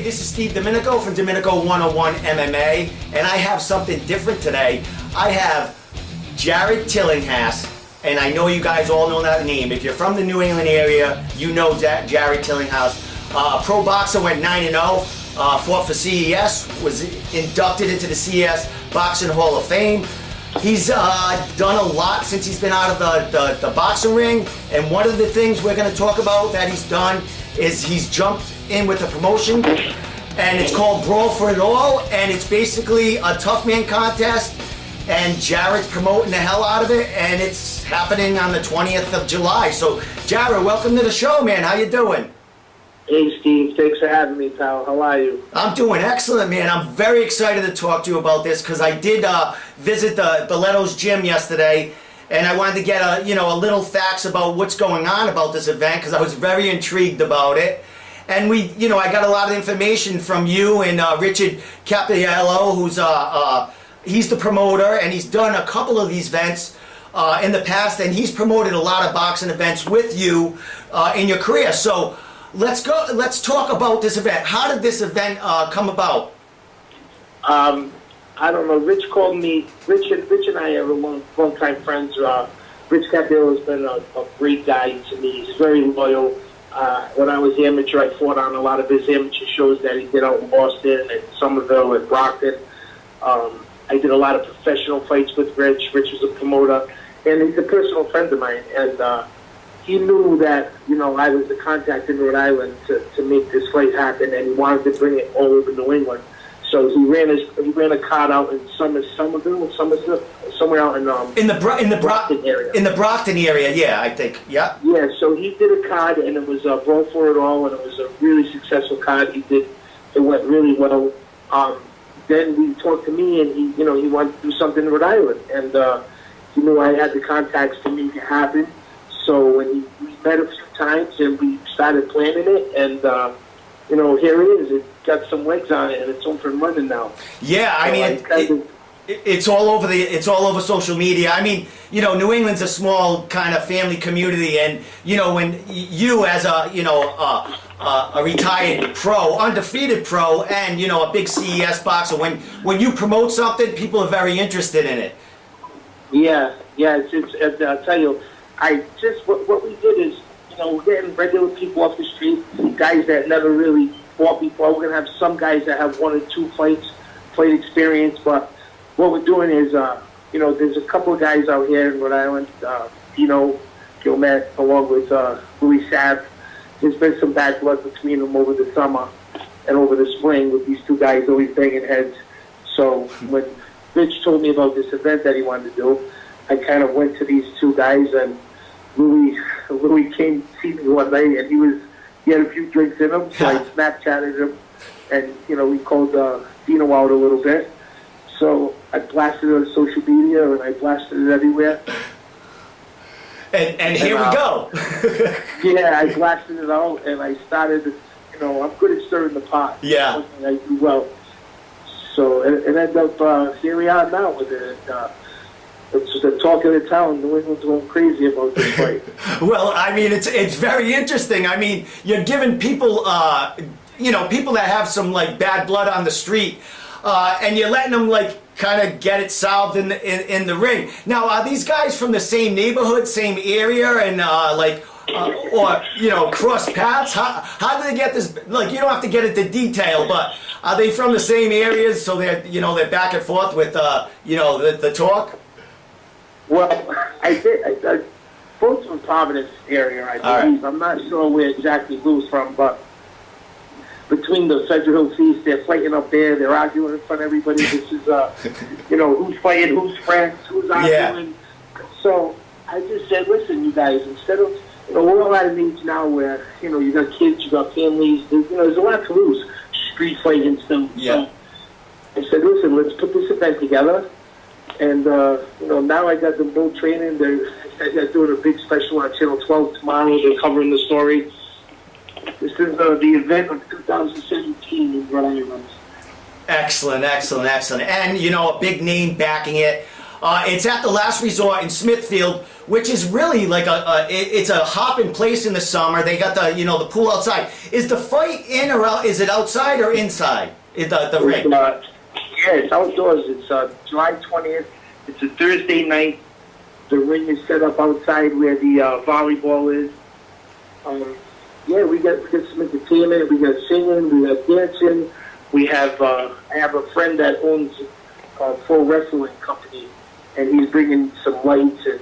this is Steve Domenico from Domenico 101 MMA, and I have something different today. I have Jarrod Tillinghast, and I know you guys all know that name. If you're from the New England area, you know Jarrod Tillinghast. Pro boxer, went 9-0, fought for CES, was inducted into the CES Boxing Hall of Fame. He's done a lot since he's been out of the boxing ring, and one of the things we're going to talk about that he's done is he's jumped in with a promotion, and it's called Brawl For It All, and it's basically a tough man contest, and Jarrod's promoting the hell out of it, and it's happening on the 20th of July. So Jarrod, welcome to the show, man. How you doing? Hey Steve, thanks for having me, pal. How are you? I'm doing excellent, man. I'm very excited to talk to you about this because I did visit the Leto's gym yesterday, and I wanted to get a little facts about what's going on about this event because I was very intrigued about it. And I got a lot of information from you and Richard Cappiello, who's he's the promoter, and he's done a couple of these events in the past, and he's promoted a lot of boxing events with you in your career. So let's talk about this event. How did this event come about? I don't know. Rich called me. Rich and I are long time friends. Rich Cappiello has been a great guy to me. He's very loyal. When I was amateur, I fought on a lot of his amateur shows that he did out in Boston and Somerville and Brockton. I did a lot of professional fights with Rich. Rich was a promoter, and he's a personal friend of mine. And he knew that I was the contact in Rhode Island to make this fight happen, and he wanted to bring it all over New England. So he ran a card out in Somerville, somewhere out in the Brockton area. In the Brockton area, yeah, I think, yeah. Yeah, so he did a card, and it was Brawl For It All, and it was a really successful card. It went really well. Then he talked to me, and he wanted to do something in Rhode Island, and he knew I had the contacts to make it happen. So when we met a few times, and we started planning it, and here it is. It got some legs on it, and it's open and running now. Yeah, I mean, it's all over social media. I mean, New England's a small kind of family community, and when you as a retired pro, undefeated pro, and a big CES boxer, when you promote something, people are very interested in it. Yeah, it's I'll tell you, what we did is, we're getting regular people off the street, guys that never really fought before. We're going to have some guys that have 1 or 2 fight experience, but what we're doing is, there's a couple of guys out here in Rhode Island, Gilmet, along with Louis Sav. There's been some bad blood between them over the summer and over the spring with these 2 guys always banging heads. So when Rich told me about this event that he wanted to do, I kind of went to these 2 guys, and Louis came to see me one night, and he had a few drinks in him, so I Snapchatted him, and we called Dino out a little bit. So I blasted it on social media, and I blasted it everywhere. And here we go. Yeah, I blasted it out, and I started. I'm good at stirring the pot. Yeah, I do well. So it ended up here we are now with it. It's the talk of the town. New England's going crazy about this fight. Well, I mean, it's very interesting. I mean, you're giving people, people that have some bad blood on the street, and you're letting them kind of get it solved in the ring. Now, are these guys from the same neighborhood, same area, and or cross paths? How do they get this? You don't have to get into detail, but are they from the same areas? So they're back and forth with the talk. Well, I both from Providence area, I believe. Right. I'm not sure where exactly Lou's from, but between the Federal Hill Feast, they're fighting up there. They're arguing in front of everybody. This is, who's fighting, who's friends, who's arguing. Yeah. So I just said, listen, you guys, instead of, we're all at an age now where, you got kids, you got families, there's a lot to lose. Street fighting still. Yeah. So I said, listen, let's put this event together. And, now I got them both training. They're doing a big special on Channel 12 tomorrow. They're covering the story. This is the event of 2017 in Rhode Island. Excellent. And, a big name backing it. It's at the Last Resort in Smithfield, which is really like it's a hopping place in the summer. They got the pool outside. Is the fight in or out? Is it outside or inside? The ring? Yeah, it's outdoors. It's July 20th. It's a Thursday night. The ring is set up outside where the volleyball is. Yeah, we got some entertainment. We got singing. We got dancing. We have I have a friend that owns a full wrestling company, and he's bringing some lights and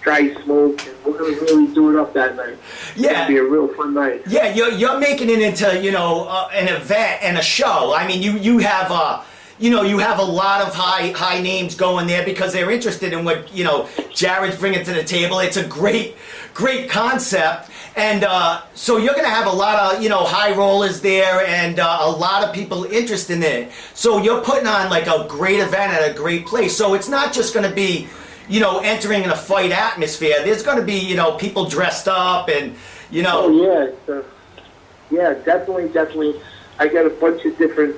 dry smoke, and we're gonna really do it up that night. Yeah, it's gonna be a real fun night. Yeah, you're making it into an event and a show. I mean, you have you have a lot of high names going there because they're interested in what Jarrod's bringing to the table. It's a great concept, and so you're going to have a lot of high rollers there and a lot of people interested in it. So you're putting on like a great event at a great place. So it's not just going to be entering in a fight atmosphere. There's going to be people dressed up and Oh yeah, yeah, definitely. I got a bunch of different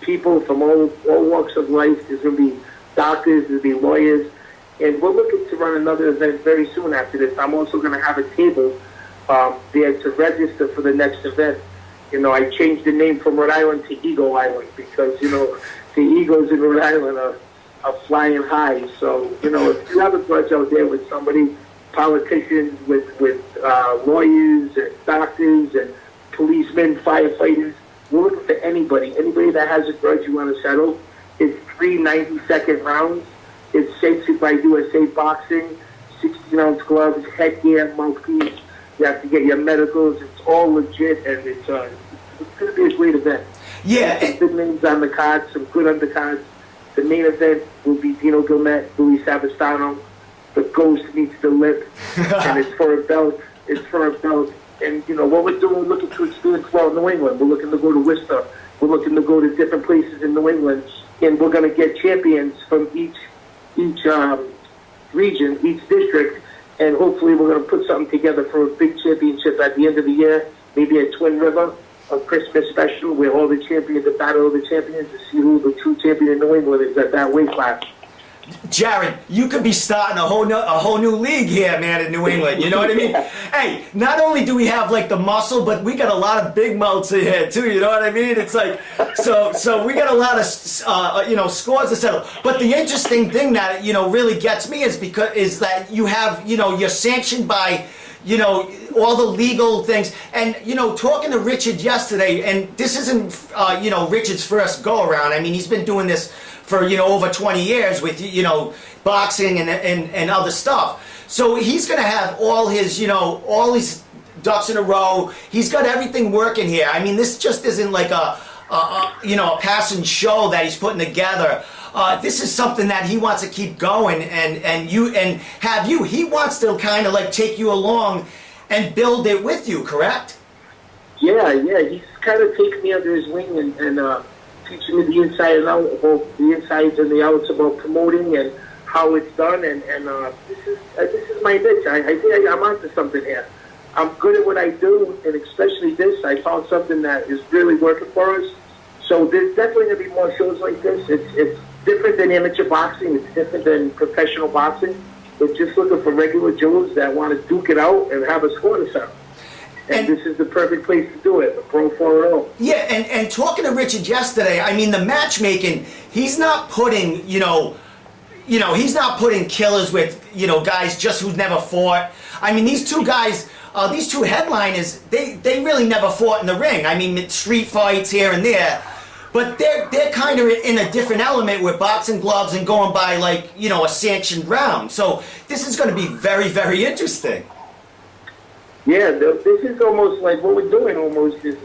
people from all walks of life. There's going to be doctors, there'll be lawyers, and we're looking to run another event very soon after this. I'm also going to have a table there to register for the next event. I changed the name from Rhode Island to Eagle Island because, the Eagles in Rhode Island are flying high. So, if you have a grudge out there with somebody, politicians, with lawyers and doctors and policemen, firefighters, we're looking for anybody that has a grudge you want to settle. It's 3 90-second rounds. It's sanctioned by USA Boxing, 16-ounce gloves, headgear, mouthpiece. You have to get your medicals. It's all legit, and it's going to be a great event. Yeah. Some big names on the card, some good undercards. The main event will be Dino Gilmet, Louis Savastano. The Ghost needs the lip, and it's for a belt. And, what we're doing, we're looking to expand throughout New England. We're looking to go to Worcester. We're looking to go to different places in New England. And we're going to get champions from each region, each district. And hopefully we're going to put something together for a big championship at the end of the year, maybe at Twin River, a Christmas special where all the champions, the battle of the champions, to see who the true champion in New England is at that weight class. Jarrod, you could be starting a whole new league here, man, in New England. You know what I mean? Hey, not only do we have like the muscle, but we got a lot of big mouths in here too. You know what I mean? It's like so we got a lot of scores to settle. But the interesting thing that really gets me is that you have you're sanctioned by all the legal things. And talking to Richard yesterday, and this isn't Richard's first go around. I mean, he's been doing this for over 20 years with boxing and other stuff. So he's going to have all his ducks in a row. He's got everything working here. I mean, this just isn't like a passing show that he's putting together. This is something that he wants to keep going and he wants to kind of like take you along and build it with you, correct? Yeah, he's kind of taken me under his wing and teaching me the inside and out about the insides and the outs about promoting and how it's done. And this is my niche. I think I'm onto something here. I'm good at what I do, and especially this. I found something that is really working for us. So there's definitely going to be more shows like this. It's different than amateur boxing. It's different than professional boxing. We're just looking for regular Joes that want to duke it out and have a score to settle. And this is the perfect place to do it, the Brawl For It All. Yeah, and talking to Richard yesterday, I mean, the matchmaking, he's not putting, he's not putting killers with, guys just who've never fought. I mean, these two guys, these two headliners, they really never fought in the ring. I mean, street fights here and there. But they're kind of in a different element with boxing gloves and going by like, a sanctioned round. So this is going to be very, very interesting. Yeah, this is almost like what we're doing almost is,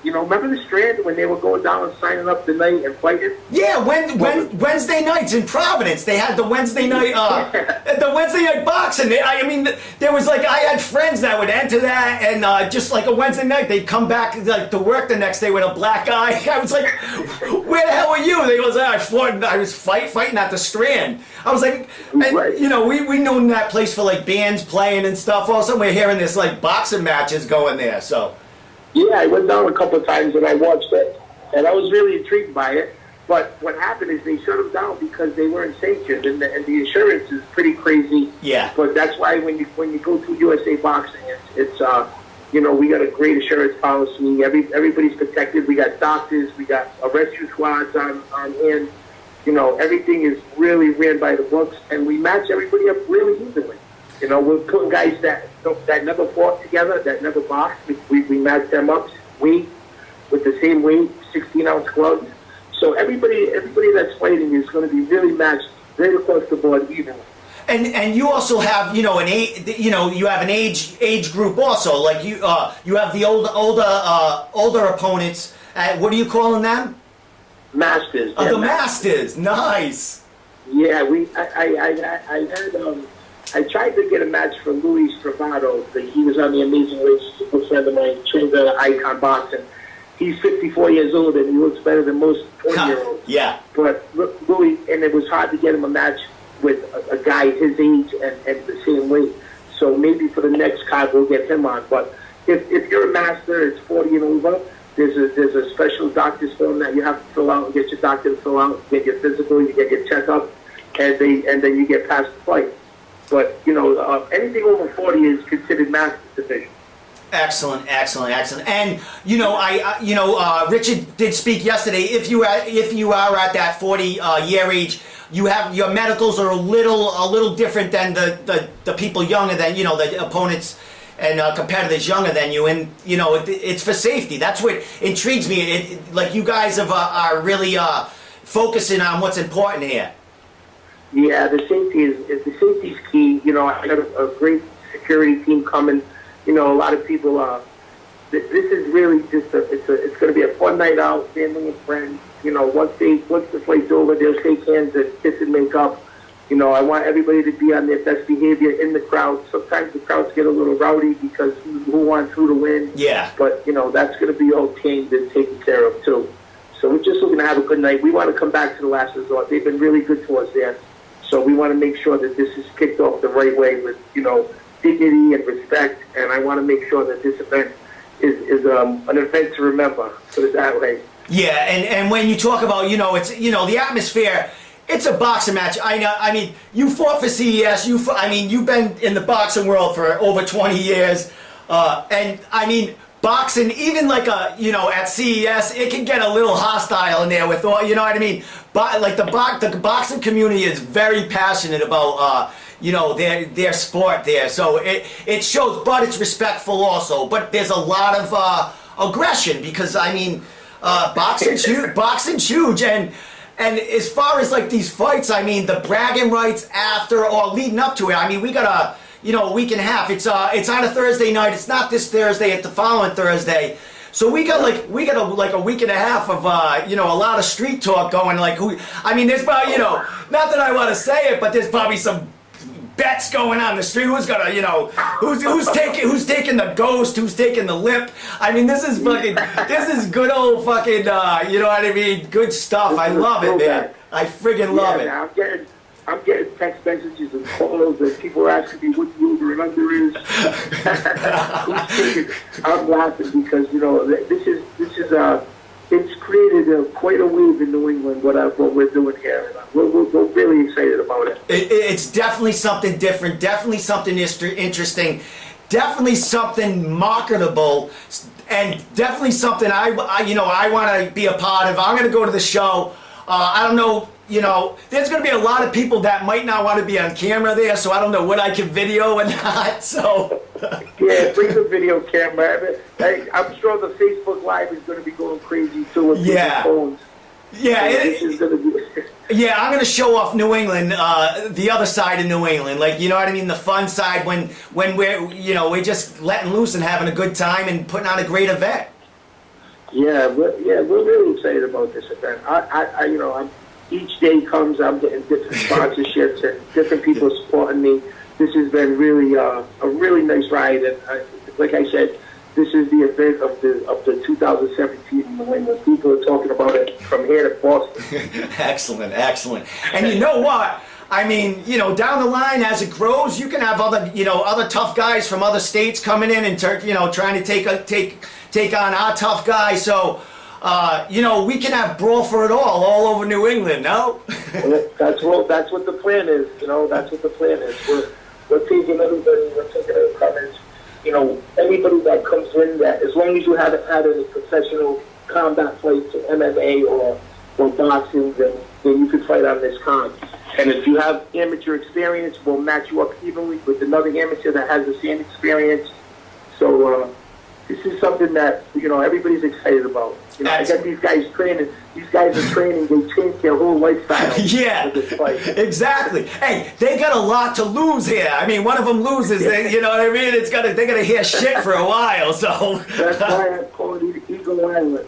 remember the Strand when they were going down and signing up the night and fighting? Yeah, Wednesday nights in Providence, they had the Wednesday night boxing. I mean, there was like, I had friends that would enter that and just like a Wednesday night, they'd come back like to work the next day with a black eye. I was like, where the hell were you? They was like, I was fighting at the Strand. I was like, right. We known that place for like bands playing and stuff. All of a sudden we're hearing this like boxing matches going there, so. Yeah, I went down a couple of times and I watched it, and I was really intrigued by it. But what happened is they shut them down because they weren't sanctioned, and the insurance is pretty crazy. Yeah. But that's why when you go to USA Boxing, it's we got a great insurance policy. Everybody's protected. We got doctors. We got rescue squads on hand. Everything is really ran by the books, and we match everybody up really evenly. We're putting guys that never fought together, that never boxed. We match them up, weight with the same weight, 16-ounce gloves. So everybody that's fighting is going to be really matched right across the board evenly. And you also have you have an age group also, like you have the older opponents. What are you calling them? Masters. The Masters. Nice. Yeah, I tried to get a match for Luis Travado. He was on the Amazing Race. He's a good friend of mine. Trains at Icon Boxing. He's 54 years old and he looks better than most 20-year-olds. Yeah. But Louis, and it was hard to get him a match with a guy his age and the same weight. So maybe for the next card we'll get him on. But if you're a master, it's 40 and over. There's a special doctor's form that you have to fill out and get your doctor to fill out. Get your physical, you get your checkup, and then you get past the fight. But anything over 40 is considered master division. Excellent. And Richard did speak yesterday. If you are at that 40-year age, you have your medicals are a little different than the people younger than the opponents and competitors younger than you, and it's for safety. That's what intrigues me. Like you guys are really focusing on what's important here. Yeah, the safety is key. I got a great security team coming. A lot of people. This is really just it's going to be a fun night out, family and friends. Once the fight's over, they'll shake hands and kiss and make up. I want everybody to be on their best behavior in the crowd. Sometimes the crowds get a little rowdy because who wants who to win. Yeah. But that's going to be all tamed and taken care of too. So we're just looking to have a good night. We want to come back to the last resort. They've been really good to us there. So we want to make sure that this is kicked off the right way with dignity and respect. And I want to make sure that this event is an event to remember. Put it that way. Yeah, and when you talk about it's the atmosphere. It's a boxing match. I know. I mean, you fought for CES. You've been in the boxing world for over 20 years, and I mean, boxing, even like at CES, it can get a little hostile in there with all. You know what I mean? But like the boxing community is very passionate about their sport there. So it shows, but it's respectful also. But there's a lot of aggression because boxing's huge. Boxing's huge And as far as like these fights, the bragging rights after or leading up to it, we got a week and a half. It's on a Thursday night. It's not this Thursday. It's the following Thursday. So we got a week and a half of a lot of street talk going. Like there's probably not that I want to say it, but there's probably some bets going on the street. Who's gonna who's taking the ghost? Who's taking the lip? This is good old fucking good stuff. I love it, man. I friggin' love it. I'm getting text messages and calls and people are asking me what the over and under is. I'm laughing because this is it's created quite a wave in New England. What we're doing here, we're really excited about it. It's definitely something different. Definitely something interesting. Definitely something marketable, and definitely something I want to be a part of. I'm going to go to the show. I don't know. There's going to be a lot of people that might not want to be on camera there, so I don't know what I can video and not. So. Yeah, bring the video camera. I'm sure the Facebook Live is going to be going crazy too with people's phones. Yeah, this is going to be. Yeah, I'm going to show off New England, the other side of New England, the fun side when we're just letting loose and having a good time and putting on a great event. Yeah, we're really excited about this event. Each day comes, I'm getting different sponsorships and different people supporting me. This has been really a really nice ride, and like I said, this is the event of the 2017 New England. People are talking about it from here to Boston. Excellent. And you know what? Down the line as it grows, you can have other tough guys from other states coming in and trying to take on our tough guys. So we can have Brawl For It all over New England, no? Well, that's what the plan is. That's what the plan is. We're taking everybody. We're taking it coverage. Anybody that comes in, that as long as you haven't had any professional combat fights in MMA or boxing, then you can fight on this card. And if you have amateur experience, we'll match you up evenly with another amateur that has the same experience. So this is something that everybody's excited about. I got these guys training. These guys are training. They change their whole lifestyle. Yeah, for this fight. Exactly. Hey, they got a lot to lose here. I mean, one of them loses. You know what I mean? They're gonna hear shit for a while. So that's why I call it Eagle Island.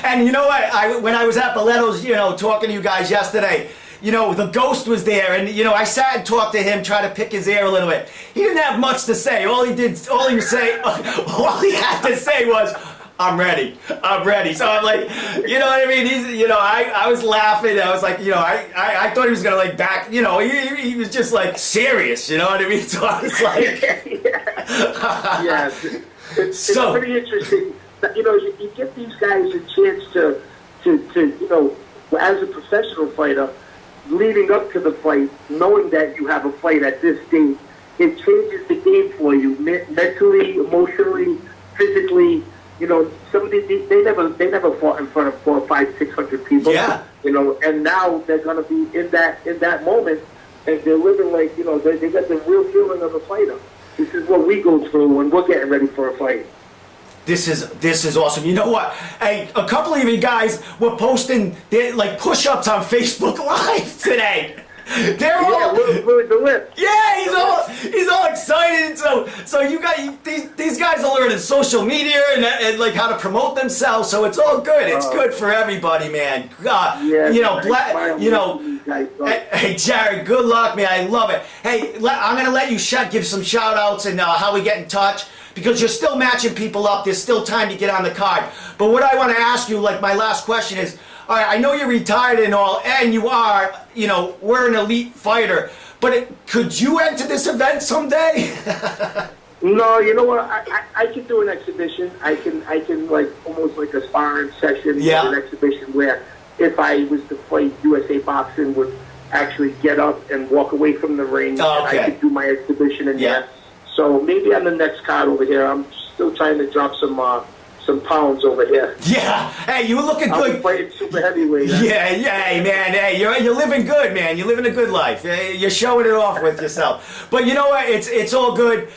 And you know what? When I was at Boletto's, talking to you guys yesterday. The Ghost was there, and I sat and talked to him, tried to pick his ear a little bit. He didn't have much to say. All he had to say was, "I'm ready. I'm ready." So I'm like, you know what I mean? I was laughing. I was like, I thought he was gonna back. He was just serious. You know what I mean? So I was like, yeah, it's pretty interesting. You get these guys a chance to as a professional fighter. Leading up to the fight, knowing that you have a fight at this date, it changes the game for you mentally, emotionally, physically. They never fought in front of 400, 500, 600 people. Yeah. And now they're gonna be in that moment, and they're living they got the real feeling of a fighter. This is what we go through when we're getting ready for a fight. This is awesome. You know what? Hey, a couple of you guys were posting their push-ups on Facebook Live today. They're all the lip. Yeah, he's all excited. So you got these guys are learning social media and how to promote themselves. So it's all good. It's good for everybody, man. Hey, Jarrod, good luck, man. I love it. Hey, I'm gonna let you give some shout outs and how we get in touch. Because you're still matching people up, there's still time to get on the card. But what I want to ask you, my last question is, all right, I know you're retired and all, and you are, we're an elite fighter, but could you enter this event someday? No, you know what? I can do an exhibition. I can almost like a sparring session, an exhibition where if I was to fight USA Boxing, would actually get up and walk away from the ring, Oh, okay. and I could do my exhibition in there. So maybe on the next card over here, I'm still trying to drop some pounds over here. Yeah. Hey, you looking good. I'm fighting super heavyweight. Hey, man. Hey, you're living good, man. You're living a good life. You're showing it off with yourself. But you know what? It's all good.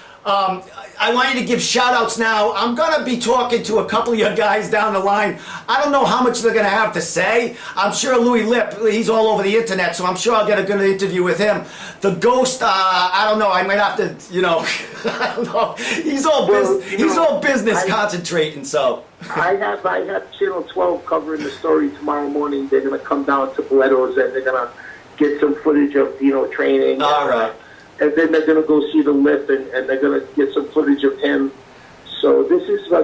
I want you to give shout outs now. I'm going to be talking to a couple of your guys down the line. I don't know how much they're going to have to say. I'm sure Louis Lip, he's all over the internet, so I'm sure I'll get a good interview with him. The Ghost, I don't know. I might have to, I don't know. He's all business concentrating, so. I have Channel 12 covering the story tomorrow morning. They're going to come down to Boletto's and they're going to get some footage of, training. All right. And then they're gonna go see the lip, and they're gonna get some footage of him. So this is I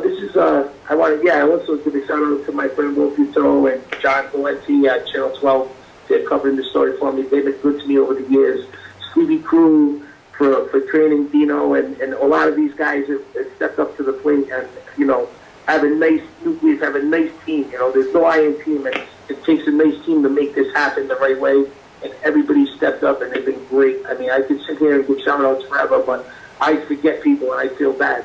also give a shout out to my friend Will Futo and John Valenti at Channel 12. They're covering the story for me. They've been good to me over the years. Stevie Crew for training Dino, and a lot of these guys have stepped up to the plate, and have a nice nucleus, have a nice team. There's no iron team, and it takes a nice team to make this happen the right way. And everybody stepped up, and they've been great. I mean, I could sit here and give shout-outs forever, but I forget people, and I feel bad.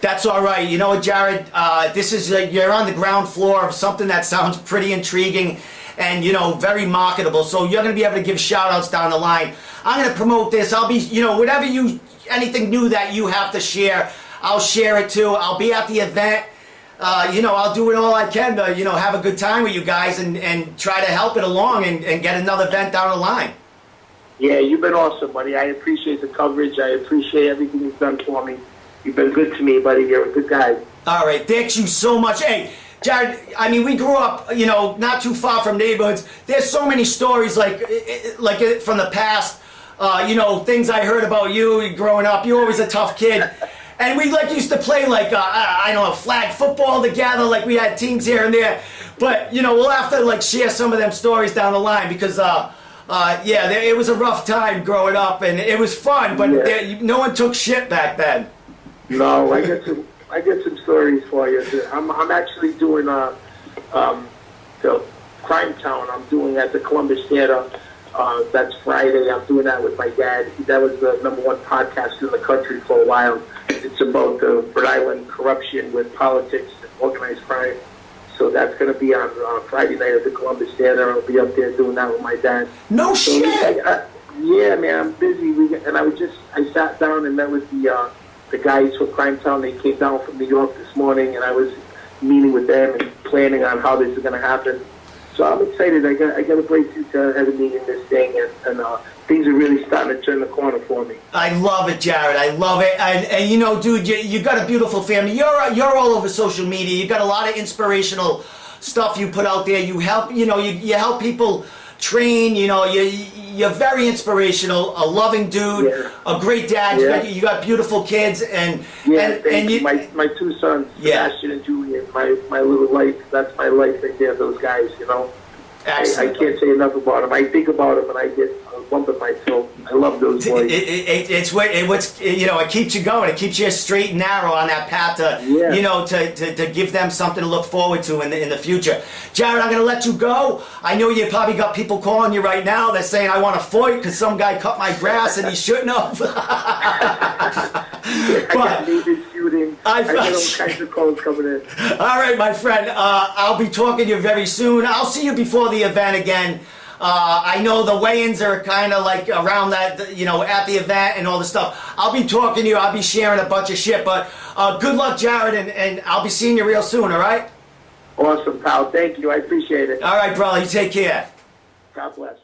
That's all right. You know what, Jarrod? This is you're on the ground floor of something that sounds pretty intriguing and, very marketable. So you're going to be able to give shout-outs down the line. I'm going to promote this. I'll be, anything new that you have to share, I'll share it too. I'll be at the event. I'll do it all I can to, have a good time with you guys and try to help it along and get another event down the line. Yeah, you've been awesome, buddy. I appreciate the coverage. I appreciate everything you've done for me. You've been good to me, buddy. You're a good guy. All right. Thank you so much. Hey, Jarrod, I mean, we grew up, not too far from neighborhoods. There's so many stories like from the past, things I heard about you growing up. You were always a tough kid. And we used to play flag football together, we had teams here and there. But we'll have to share some of them stories down the line because it was a rough time growing up and it was fun, but no one took shit back then. No, I got I get some stories for you. I'm actually doing the Crime Town. I'm doing at the Columbus Theater. That's Friday. I'm doing that with my dad. That was the #1 podcast in the country for a while. It's about the Rhode Island corruption with politics and organized crime. So that's going to be on Friday night at the Columbus Theater. I'll be up there doing that with my dad. No So, shit! yeah, man, I'm busy. I sat down and met with the guys from Crime Town. They came down from New York this morning, and I was meeting with them and planning on how this is going to happen. So I'm excited. I got a great have a meeting this thing, and things are really starting to turn the corner for me. I love it, Jarrod. I love it. And you know, dude, you got a beautiful family. You're all over social media. You got a lot of inspirational stuff you put out there. You help, you help people train. You're very inspirational. A loving dude. Yeah. A great dad. Yeah. You got beautiful kids. And Thank you. My 2 sons, Yeah. Sebastian and Julian, my little life. That's my life right there. Those guys, I excellent. can't say enough about them. I think about them and I get a lump in my throat. I love those boys. It keeps you going. It keeps you straight and narrow on that path to give them something to look forward to in the future. Jarrod, I'm going to let you go. I know you probably got people calling you right now. They're saying I want to fight because some guy cut my grass and he shouldn't have. I got Nathan shooting. I got all kinds of calls coming in. All right, my friend. I'll be talking to you very soon. I'll see you before the event again. I know the weigh-ins are kind of like around that, at the event and all the stuff. I'll be talking to you. I'll be sharing a bunch of shit. But good luck, Jarrod, and I'll be seeing you real soon, all right? Awesome, pal. Thank you. I appreciate it. All right, brother. You take care. God bless.